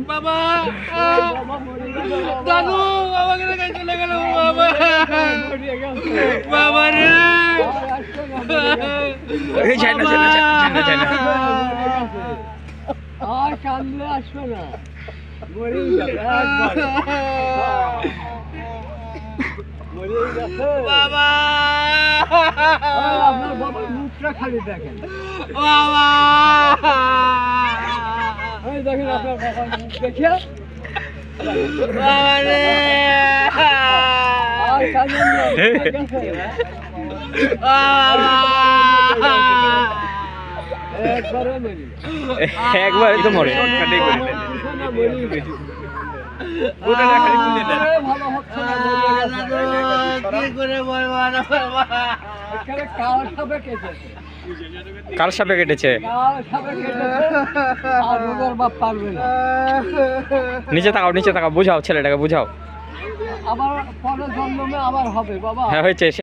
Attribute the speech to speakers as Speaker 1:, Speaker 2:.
Speaker 1: বাবা দাদু আমাকে রেখে চলে গেল বাবা বাবা রে
Speaker 2: আর কান্দলে আসবে না
Speaker 1: বাবা
Speaker 2: আপনার বাবার মুখটা খালি দেখেন
Speaker 1: বাবা
Speaker 2: দেখেন আপনার বাবার মুখ দেখিয়া
Speaker 1: বাবা রে
Speaker 2: আর কান্দেন না একবারে মরি
Speaker 3: একবারে তো মরে
Speaker 2: ভালো হচ্ছে না
Speaker 1: কি করে বলবো
Speaker 2: এখানে কাল সাপে কেটেছে
Speaker 3: কাল সাপে কেটেছে
Speaker 2: কাল সাপে কেটেছে আর ওদের বাপ পারবে না
Speaker 3: নিচে তাকাও বুঝাও ছেলেটাকে বুঝাও
Speaker 2: আবার পরের জন্মে আবার হবে বাবা
Speaker 3: হ্যাঁ হয়েছে